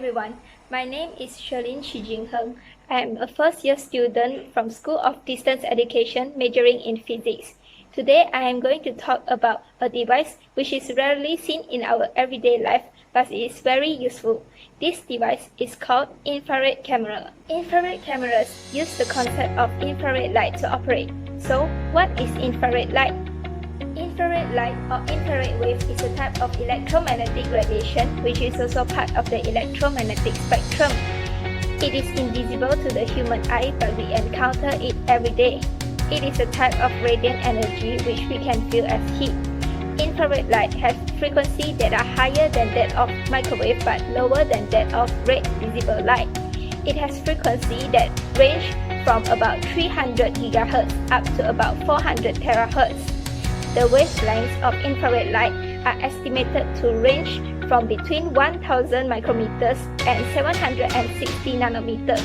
everyone, my name is Shirlene Herng. I am a first-year student from School of Distance Education majoring in physics. Today I am going to talk about a device which is rarely seen in our everyday life but is very useful. This device is called infrared camera. Infrared cameras use the concept of infrared light to operate. So, what is infrared light? Infrared light or infrared wave is a type of electromagnetic radiation which is also part of the electromagnetic spectrum. It is invisible to the human eye but we encounter it every day. It is a type of radiant energy which we can feel as heat. Infrared light has frequencies that are higher than that of microwave but lower than that of red visible light. It has frequency that range from about 300 GHz up to about 400 THz. The wavelengths of infrared light are estimated to range from between 1000 micrometers and 760 nanometers.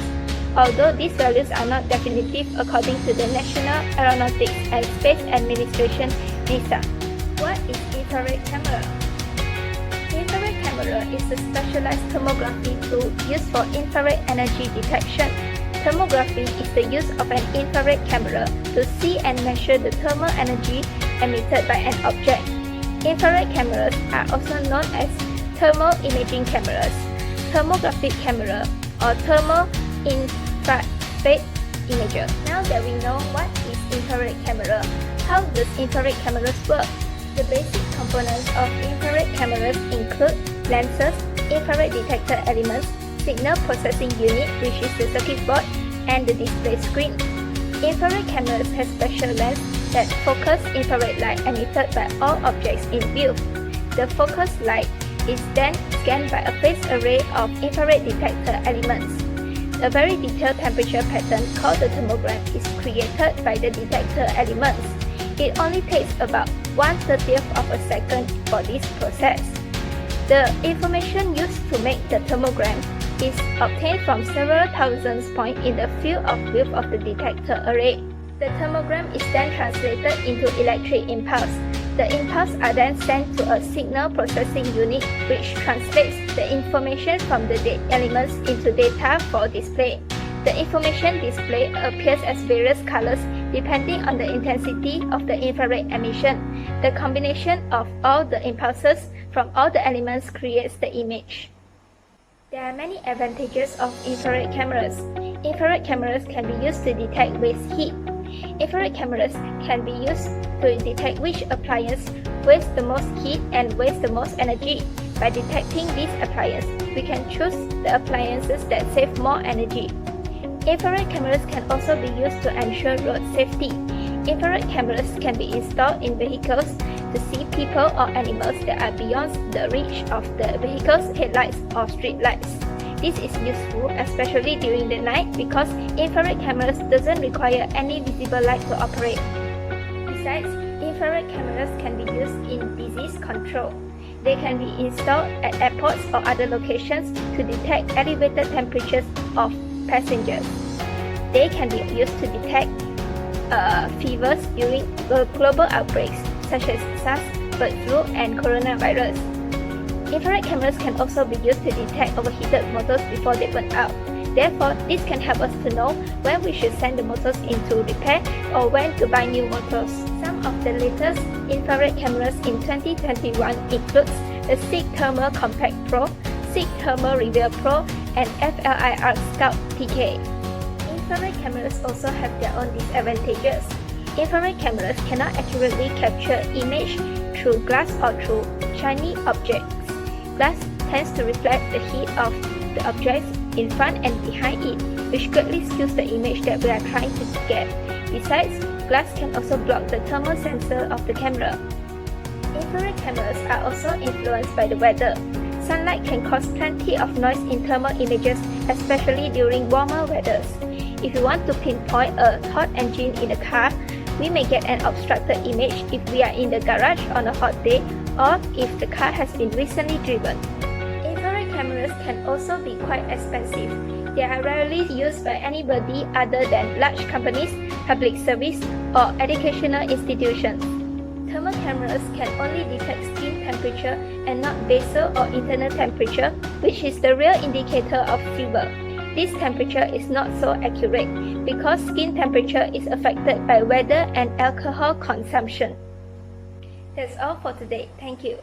Although these values are not definitive according to the National Aeronautics and Space Administration (NASA). What is infrared camera? Infrared camera is a specialized thermography tool used for infrared energy detection. Thermography is the use of an infrared camera to see and measure the thermal energy emitted by an object. Infrared cameras are also known as thermal imaging cameras, thermographic camera, or thermal infrared imager. Now that we know what is infrared camera, how does infrared cameras work? The basic components of infrared cameras include lenses, infrared detector elements, signal processing unit which is the circuit board, and the display screen. Infrared cameras have special lens that focus infrared light emitted by all objects in view. The focused light is then scanned by a phase array of infrared detector elements. A very detailed temperature pattern called the thermogram is created by the detector elements. It only takes about 1/30th of a second for this process. The information used to make the thermogram is obtained from several thousand points in the field of view of the detector array. The thermogram is then translated into electric impulse. The impulses are then sent to a signal processing unit which translates the information from the elements into data for display. The information displayed appears as various colors depending on the intensity of the infrared emission. The combination of all the impulses from all the elements creates the image. There are many advantages of infrared cameras. Infrared cameras can be used to detect waste heat. Infrared cameras can be used to detect which appliance wastes the most heat and wastes the most energy. By detecting these appliances, we can choose the appliances that save more energy. Infrared cameras can also be used to ensure road safety. Infrared cameras can be installed in vehicles to see people or animals that are beyond the reach of the vehicle's headlights or street lights. This is useful especially during the night because infrared cameras doesn't require any visible light to operate. Besides, infrared cameras can be used in disease control. They can be installed at airports or other locations to detect elevated temperatures of passengers. They can be used to detect fevers during global outbreaks such as SARS, bird flu, and coronavirus. Infrared cameras can also be used to detect overheated motors before they burn out. Therefore, this can help us to know when we should send the motors into repair or when to buy new motors. Some of the latest infrared cameras in 2021 includes the SIG Thermal Compact Pro, SIG Thermal Reveal Pro, and FLIR Scout TK. Infrared cameras also have their own disadvantages. Infrared cameras cannot accurately capture image through glass or through shiny objects. Glass tends to reflect the heat of the objects in front and behind it, which greatly skews the image that we are trying to get. Besides, glass can also block the thermal sensor of the camera. Infrared cameras are also influenced by the weather. Sunlight can cause plenty of noise in thermal images, especially during warmer weathers. If we want to pinpoint a hot engine in a car, we may get an obstructed image if we are in the garage on a hot day or if the car has been recently driven. Infrared cameras can also be quite expensive. They are rarely used by anybody other than large companies, public service, or educational institutions. Thermal cameras can only detect skin temperature and not basal or internal temperature, which is the real indicator of fever. This temperature is not so accurate because skin temperature is affected by weather and alcohol consumption. That's all for today. Thank you.